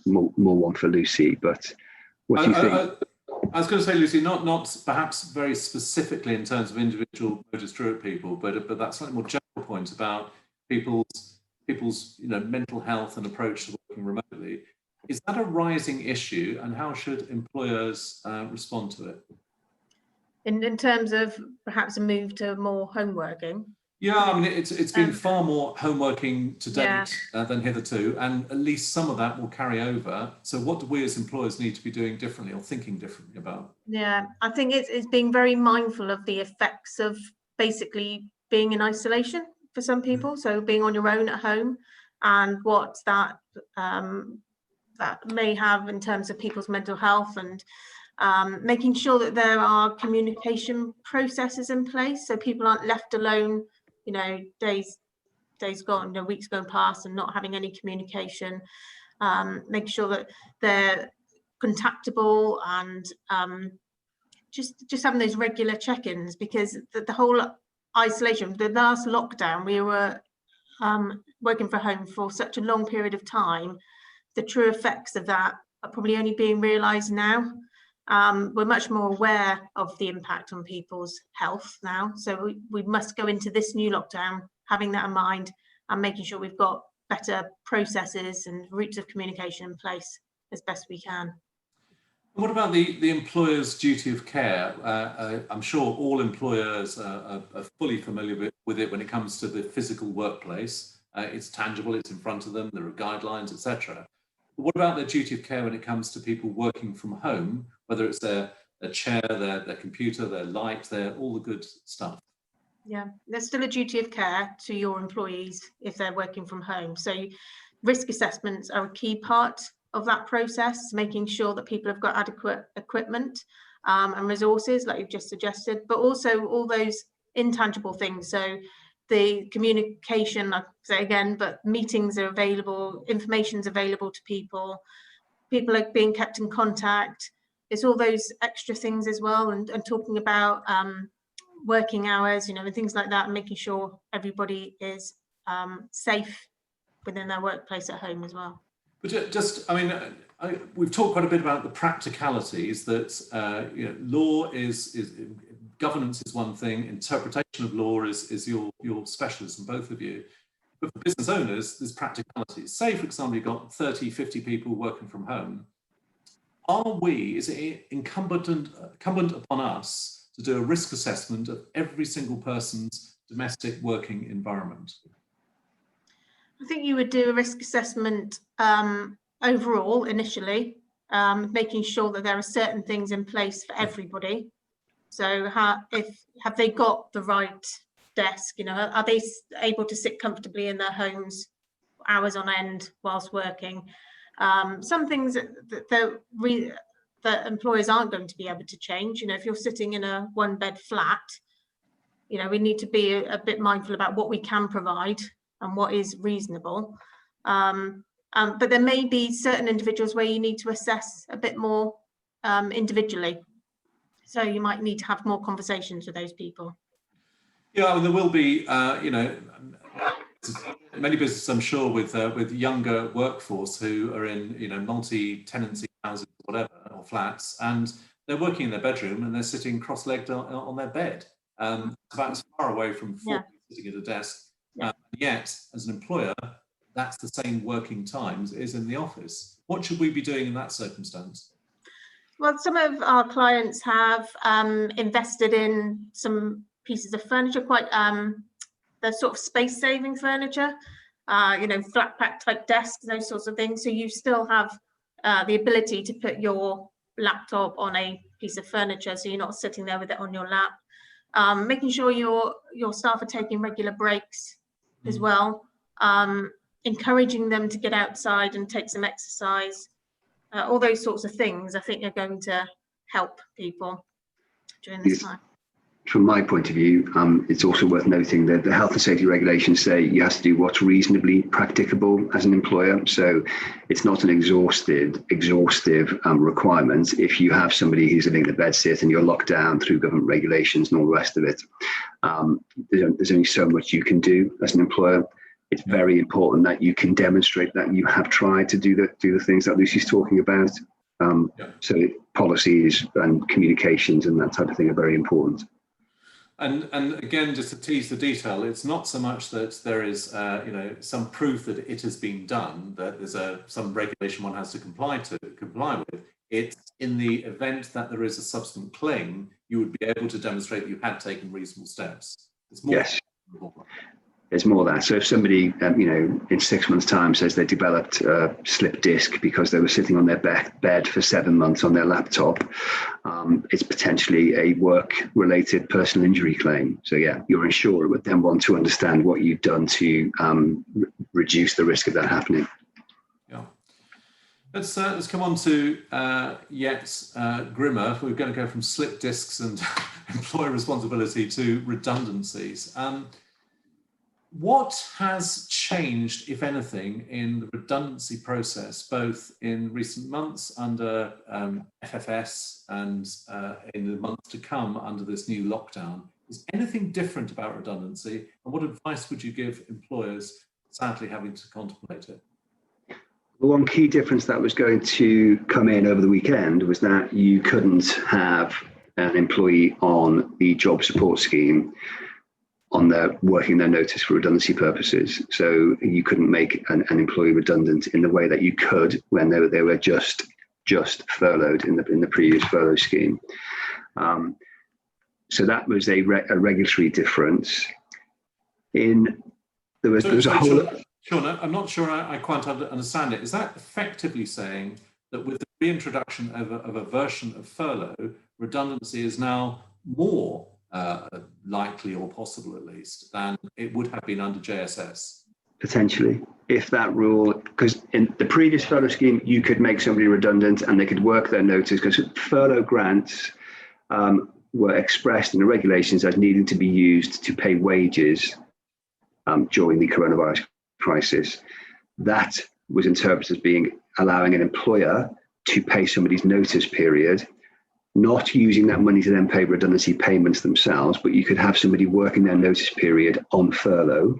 more one for Lucy, but what do you think? I was going to say, Lucy, not perhaps very specifically in terms of individual Mogers Drewett people, but that slightly more general point about people's mental health and approach to working remotely. Is that a rising issue, and how should employers respond to it? In terms of perhaps a move to more home working? Yeah, I mean, it's been far more home working to date than hitherto, and at least some of that will carry over. So what do we as employers need to be doing differently or thinking differently about? Yeah, I think it's being very mindful of the effects of basically being in isolation for some people. So being on your own at home, and what that may have in terms of people's mental health, and making sure that there are communication processes in place so people aren't left alone, days gone, weeks going past and not having any communication. Make sure that they're contactable, and just having those regular check-ins, because the whole isolation, the last lockdown, we were working from home for such a long period of time. The true effects of that are probably only being realised now. We're much more aware of the impact on people's health now. So we must go into this new lockdown having that in mind, and making sure we've got better processes and routes of communication in place as best we can. What about the employer's duty of care? I'm sure all employers are fully familiar with it when it comes to the physical workplace. It's tangible, it's in front of them, there are guidelines, etc. But what about their duty of care when it comes to people working from home, whether it's their chair, their computer, their light, all the good stuff? Yeah, there's still a duty of care to your employees if they're working from home. So risk assessments are a key part of that process, making sure that people have got adequate equipment and resources, like you've just suggested, but also all those intangible things. So the communication, I'll say again, but meetings are available, information's available to people are being kept in contact. It's all those extra things as well, and talking about working hours, and things like that, and making sure everybody is safe within their workplace at home as well. But we've talked quite a bit about the practicalities that law is governance is one thing, interpretation of law is your specialism, both of you. But for business owners, there's practicalities. Say, for example, you've got 30, 50 people working from home. Is it incumbent upon us to do a risk assessment of every single person's domestic working environment? I think you would do a risk assessment overall initially, making sure that there are certain things in place for everybody. So have they got the right desk? Are they able to sit comfortably in their homes hours on end whilst working? Some things that employers aren't going to be able to change. If you're sitting in a one-bed flat, we need to be a bit mindful about what we can provide and what is reasonable. But there may be certain individuals where you need to assess a bit more individually. So you might need to have more conversations with those people. Yeah, I mean, there will be, many businesses, I'm sure, with younger workforce who are in, multi-tenancy houses, whatever, or flats, and they're working in their bedroom and they're sitting cross-legged on their bed. About as far away from sitting at a desk. Yet, as an employer, that's the same working times as in the office. What should we be doing in that circumstance? Well, some of our clients have invested in some pieces of furniture, quite the sort of space-saving furniture, flat pack type desks, those sorts of things. So you still have the ability to put your laptop on a piece of furniture, so you're not sitting there with it on your lap. Making sure your staff are taking regular breaks as well. Encouraging them to get outside and take some exercise. All those sorts of things I think are going to help people during this time. From my point of view, it's also worth noting that the health and safety regulations say you have to do what's reasonably practicable as an employer. So it's not an exhaustive requirement. If you have somebody who's living in the bed sit and you're locked down through government regulations and all the rest of it, there's only so much you can do as an employer. It's very important that you can demonstrate that you have tried to do the things that Lucy's talking about. So policies and communications and that type of thing are very important. And again, just to tease the detail, it's not so much that there is some proof that it has been done, that there's some regulation one has to comply with. It's in the event that there is a subsequent claim, you would be able to demonstrate that you had taken reasonable steps. It's more There's more of that. So if somebody, in 6 months' time says they developed a slip disc because they were sitting on their bed for 7 months on their laptop, it's potentially a work-related personal injury claim. So your insurer would then want to understand what you've done to reduce the risk of that happening. Yeah. Let's come on to yet grimmer. We're going to go from slip discs and employer responsibility to redundancies. What has changed, if anything, in the redundancy process, both in recent months under FFS and in the months to come under this new lockdown? Is anything different about redundancy? And what advice would you give employers sadly having to contemplate it? The one key difference that was going to come in over the weekend was that you couldn't have an employee on the job support scheme on their working their notice for redundancy purposes. So you couldn't make an employee redundant in the way that you could when they were just furloughed in the previous furlough scheme. So that was a regulatory difference. There was a whole. Sean, I'm not sure I quite understand it. Is that effectively saying that with the reintroduction of a version of furlough, redundancy is now more likely, or possible at least, than it would have been under JSS? Potentially, if that rule, because in the previous furlough scheme, you could make somebody redundant and they could work their notice, because furlough grants were expressed in the regulations as needing to be used to pay wages during the coronavirus crisis. That was interpreted as being allowing an employer to pay somebody's notice period, not using that money to then pay redundancy payments themselves, but you could have somebody working their notice period on furlough.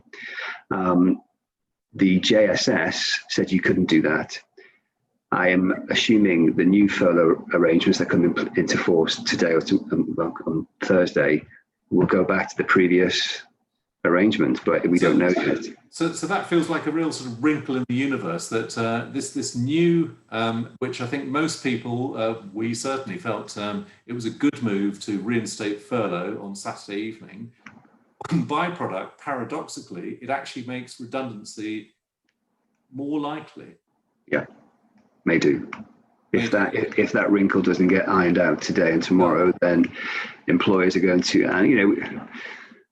The JSS said you couldn't do that. I am assuming the new furlough arrangements that come into force today or on Thursday will go back to the previous arrangement, but we don't know yet. So that feels like a real sort of wrinkle in the universe, that this new, which I think most people, we certainly felt it was a good move to reinstate furlough on Saturday evening. Byproduct, paradoxically, it actually makes redundancy more likely. Yeah, may do. If that wrinkle doesn't get ironed out today and tomorrow, then employers are going to, and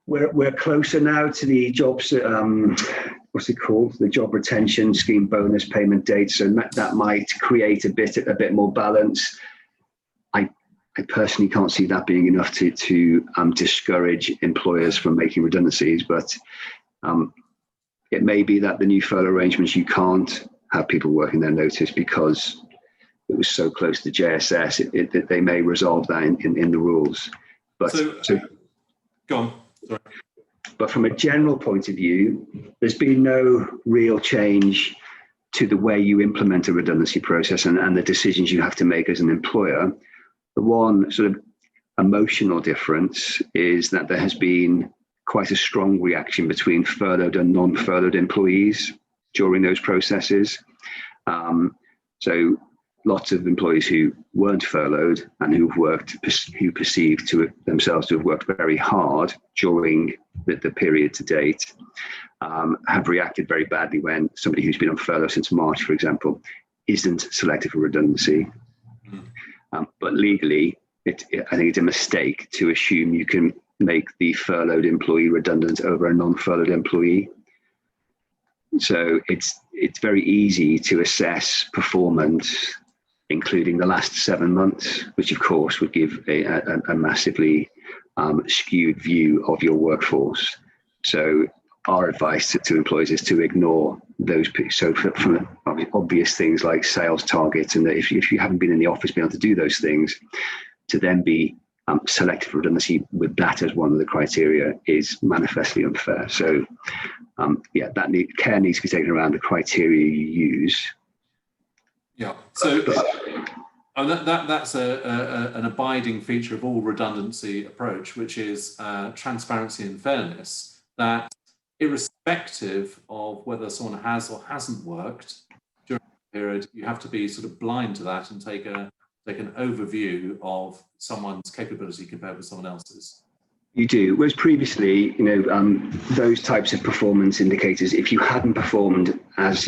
we're closer now to the jobs, what's it called? The job retention scheme bonus payment date. So that might create a bit more balance. I personally can't see that being enough to discourage employers from making redundancies, but it may be that the new furlough arrangements, you can't have people working their notice because it was so close to JSS, that they may resolve that in the rules. But go on. Sorry. But from a general point of view, there's been no real change to the way you implement a redundancy process and the decisions you have to make as an employer. The one sort of emotional difference is that there has been quite a strong reaction between furloughed and non-furloughed employees during those processes. So lots of employees who weren't furloughed and who perceived themselves to have worked very hard during the period to date have reacted very badly when somebody who's been on furlough since March, for example, isn't selected for redundancy. But legally, I think it's a mistake to assume you can make the furloughed employee redundant over a non-furloughed employee. So it's very easy to assess performance, including the last 7 months, which of course would give a massively skewed view of your workforce. So our advice to employees is to ignore those. So from obvious things like sales targets, and that if you haven't been in the office, being able to do those things, to then be selected for redundancy with that as one of the criteria is manifestly unfair. So care needs to be taken around the criteria you use. Yeah, so that's an abiding feature of all redundancy approach, which is transparency and fairness, that irrespective of whether someone has or hasn't worked during the period, you have to be sort of blind to that and take an overview of someone's capability compared with someone else's. You do. Whereas previously, those types of performance indicators, if you hadn't performed as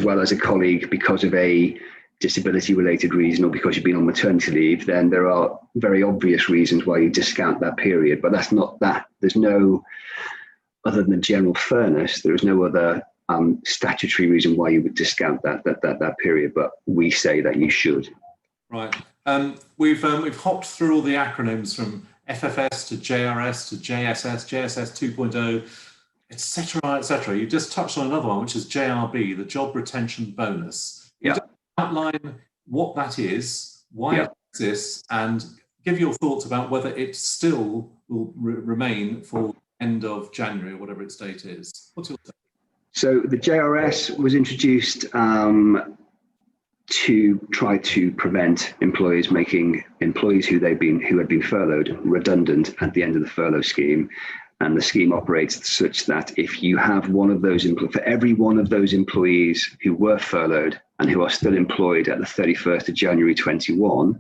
well as a colleague because of a disability-related reason or because you've been on maternity leave, then there are very obvious reasons why you discount that period. But that's not that. There's no, other than general fairness, there is no other statutory reason why you would discount that period. But we say that you should. Right. We've hopped through all the acronyms from FFS to JRS to JSS, JSS 2.0, etc., etc. You just touched on another one, which is JRB, the Job Retention Bonus. Yeah. Just outline what that is, why it exists, and give your thoughts about whether it still will remain for end of January or whatever its date is. What's your take? So the JRS was introduced to try to prevent employers making employees who had been furloughed redundant at the end of the furlough scheme. And the scheme operates such that if you have one of those, for every one of those employees who were furloughed and who are still employed at the 31st of January 21,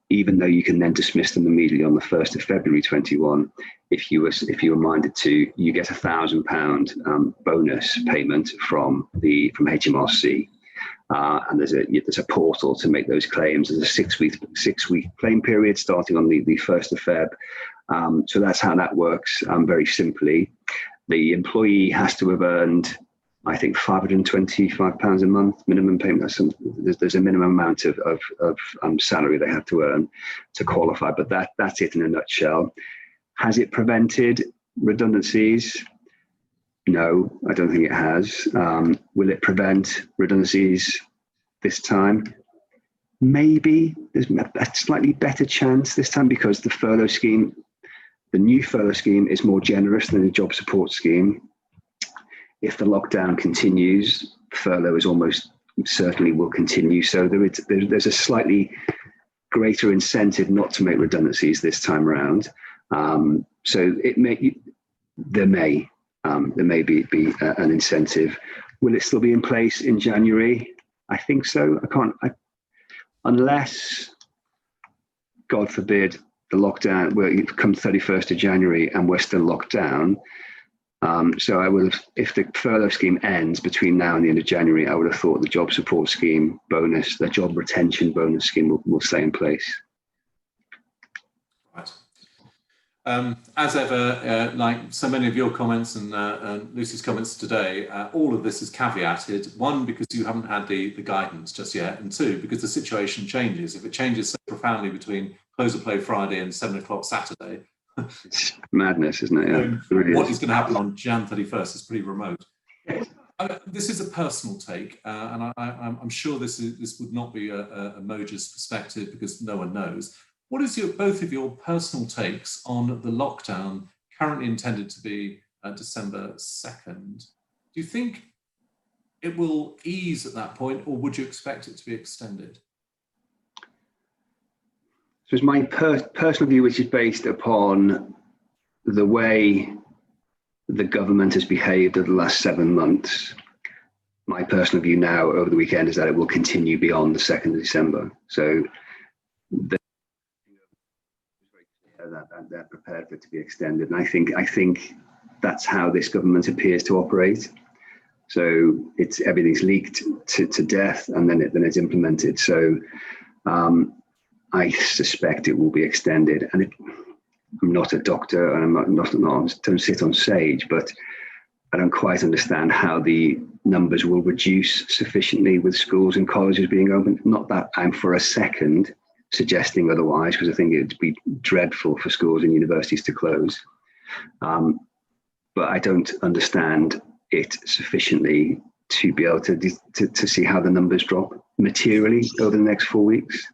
even though you can then dismiss them immediately on the 1st of February 21, if you were minded to, you get £1,000 bonus payment from HMRC. And there's a portal to make those claims. There's a six week claim period starting on the 1st of Feb. So that's how that works. Very simply, the employee has to have earned, I think, £525 a month minimum payment. There's a minimum amount of salary they have to earn to qualify. But that's it in a nutshell. Has it prevented redundancies? No, I don't think it has. Will it prevent redundancies this time? Maybe. There's a slightly better chance this time because the new furlough scheme is more generous than the job support scheme. If the lockdown continues, furlough is almost certainly will continue. So there's a slightly greater incentive not to make redundancies this time around. So there may be an incentive. Will it still be in place in January? I think so. Unless, God forbid, the lockdown, where it comes 31st of January and we're still locked down. So I would have, if the furlough scheme ends between now and the end of January, I would have thought the job support scheme bonus, the job retention bonus scheme will stay in place. Right. As ever, like so many of your comments and Lucy's comments today, all of this is caveated. One, because you haven't had the guidance just yet, and two, because the situation changes. If it changes so profoundly between close of play Friday and 7 o'clock Saturday, it's madness, isn't it? Yeah, it really what is going to happen on Jan 31st is pretty remote. This is a personal take, and I'm sure this would not be a Mogers perspective because no one knows. What is both of your personal takes on the lockdown currently intended to be December 2nd? Do you think it will ease at that point, or would you expect it to be extended? So it's my personal view, which is based upon the way the government has behaved over the last 7 months. My personal view now over the weekend is that it will continue beyond the 2nd of December. So they're prepared for it to be extended. And I think that's how this government appears to operate. So everything's leaked to death, and then it's implemented. So I suspect it will be extended. And I'm not a doctor, and don't sit on sage, but I don't quite understand how the numbers will reduce sufficiently with schools and colleges being open. Not that I'm for a second suggesting otherwise, because I think it'd be dreadful for schools and universities to close. But I don't understand it sufficiently to be able to see how the numbers drop materially over the next 4 weeks.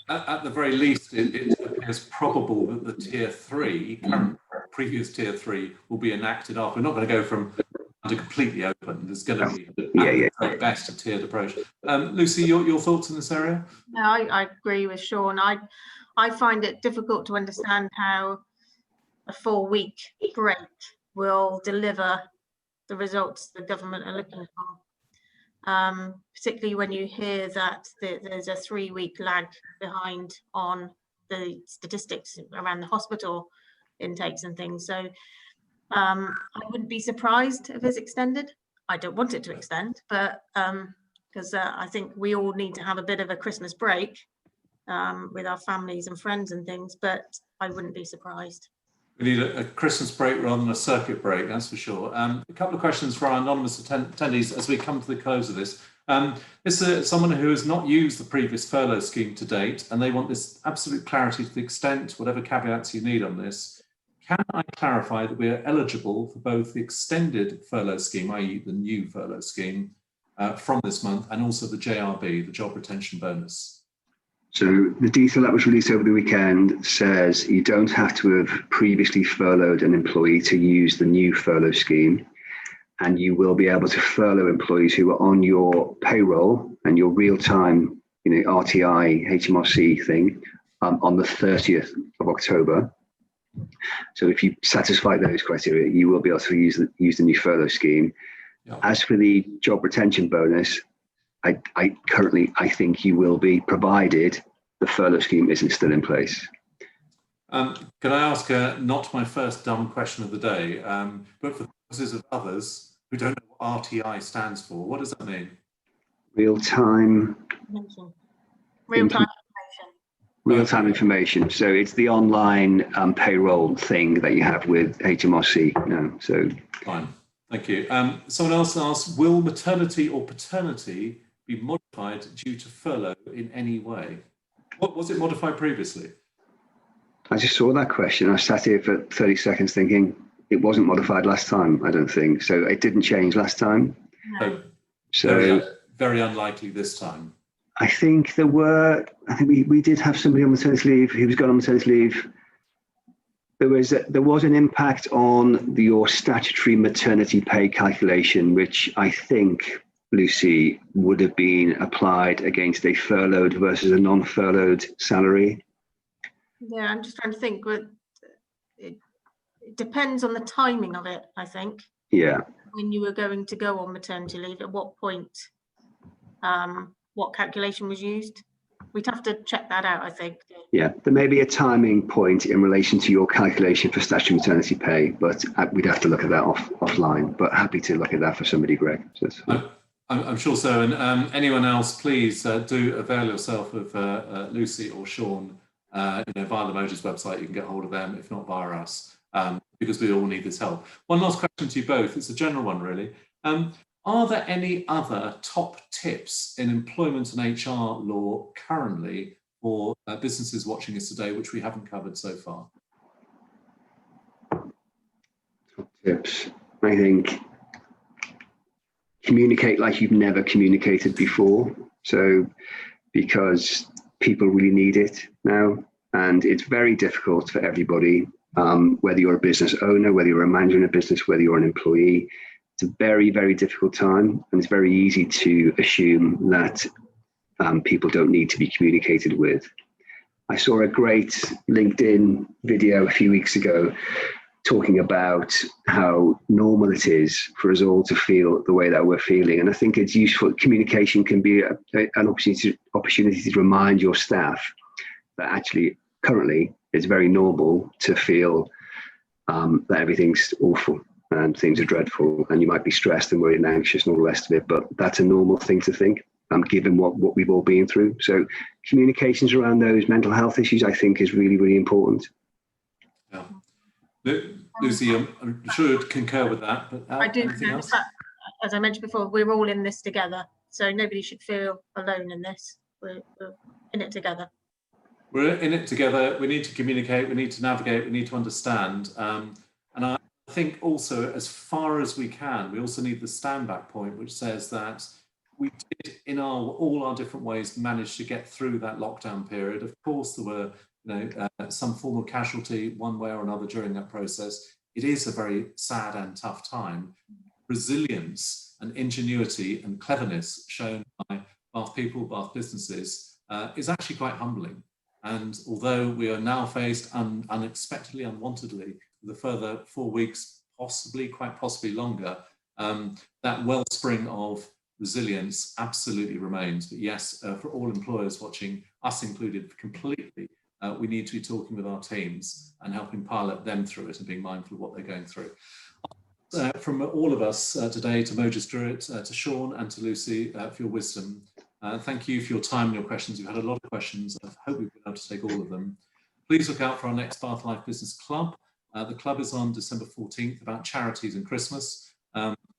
At the very least, it appears probable that the tier 3, previous tier 3, will be enacted after. We're not going to go from to completely open. There's going to be at best a tiered approach. Lucy, your thoughts in this area? No, I agree with Sean. I find it difficult to understand how a 4-week break will deliver the results the government are looking for. Particularly when you hear that there's a 3-week lag behind on the statistics around the hospital intakes and things. So I wouldn't be surprised if it's extended. I don't want it to extend, but because I think we all need to have a bit of a Christmas break with our families and friends and things, but I wouldn't be surprised. We need a Christmas break rather than a circuit break, that's for sure. A couple of questions for our anonymous attendees as we come to the close of this. This is someone who has not used the previous furlough scheme to date, and they want this absolute clarity to the extent, whatever caveats you need on this. Can I clarify that we are eligible for both the extended furlough scheme, i.e. the new furlough scheme, from this month, and also the JRB, the job retention bonus? So the detail that was released over the weekend says you don't have to have previously furloughed an employee to use the new furlough scheme, and you will be able to furlough employees who are on your payroll and your real-time, RTI, HMRC thing on the 30th of October. So if you satisfy those criteria, you will be able to use the new furlough scheme. Yeah. As As for the job retention bonus, I think you will be, provided the furlough scheme isn't still in place. Can I ask not my first dumb question of the day, but for the purposes of others who don't know what RTI stands for, what does that mean? Real-time information. Real-time information. So it's the online payroll thing that you have with HMRC. So fine, thank you. Someone else asked, will maternity or paternity be modified due to furlough in any way? What was it modified previously? I just saw that question. I sat here for 30 seconds thinking it wasn't modified last time, I don't think. So it didn't change last time. No. So very unlikely this time. I think we did have somebody on maternity leave. He was gone on maternity leave. There was an impact on your statutory maternity pay calculation, which I think, Lucy, would have been applied against a furloughed versus a non-furloughed salary. Yeah, I'm just trying to think, but it depends on the timing of it, I think. Yeah. When you were going to go on maternity leave, at what point, what calculation was used? We'd have to check that out, I think. Yeah, there may be a timing point in relation to your calculation for statutory maternity pay, but we'd have to look at that offline. But happy to look at that for somebody, Greg. So I'm sure so. And anyone else, please do avail yourself of Lucy or Sean via the Mogers website. You can get hold of them, if not via us, because we all need this help. One last question to you both. It's a general one, really. Are there any other top tips in employment and HR law currently for businesses watching us today, which we haven't covered so far? Top tips. I think communicate like you've never communicated before. So, because people really need it now, and it's very difficult for everybody, whether you're a business owner, whether you're a manager in a business, whether you're an employee. It's a very, very difficult time, and it's very easy to assume that people don't need to be communicated with. I saw a great LinkedIn video a few weeks ago talking about how normal it is for us all to feel the way that we're feeling. And I think it's useful. Communication can be an opportunity to remind your staff that actually currently it's very normal to feel that everything's awful and things are dreadful, and you might be stressed and worried and anxious and all the rest of it, but that's a normal thing to think, given what we've all been through. So communications around those mental health issues, I think, is really, really important. Yeah. Lucy, I'm sure you'd concur with that, but I do. anything else? As I mentioned before, we're all in this together, so nobody should feel alone in this. We're in it together. We're in it together. We need to communicate. We need to navigate. We need to understand. And I think also, as far as we can, we also need the stand back point, which says that we did, in all our different ways, manage to get through that lockdown period. Of course, there were some form of casualty one way or another during that process. It is a very sad and tough time. Resilience and ingenuity and cleverness shown by Bath people, Bath businesses, is actually quite humbling. And although we are now faced unexpectedly, unwantedly, with a further 4 weeks, quite possibly longer, that wellspring of resilience absolutely remains. But yes, for all employers watching, us included completely, we need to be talking with our teams and helping pilot them through it and being mindful of what they're going through. From all of us today, to Mogers Drewett, to Sean and to Lucy, for your wisdom. Thank you for your time and your questions. We've had a lot of questions. I hope we've been able to take all of them. Please look out for our next Bath Life Business Club. The club is on December 14th about charities and Christmas,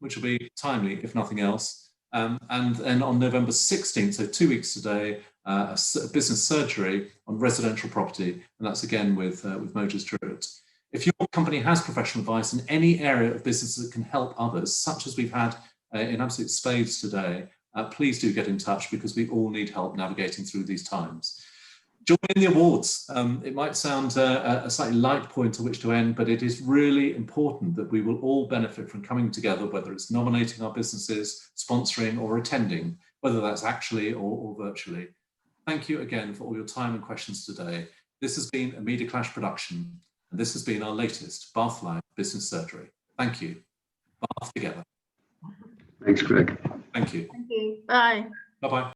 which will be timely, if nothing else. And then on November 16th, so 2 weeks today, a business surgery on residential property, and that's again with Mogers Drewett. If your company has professional advice in any area of business that can help others, such as we've had in absolute spades today, please do get in touch, because we all need help navigating through these times. Join in the awards. It might sound a slightly light point to which to end, but it is really important that we will all benefit from coming together, whether it's nominating our businesses, sponsoring or attending, whether that's actually or virtually. Thank you again for all your time and questions today. This has been a Media Clash production, and this has been our latest Bath Live Business Surgery. Thank you. Bath together. Thanks, Greg. Thank you. Thank you. Bye. Bye-bye.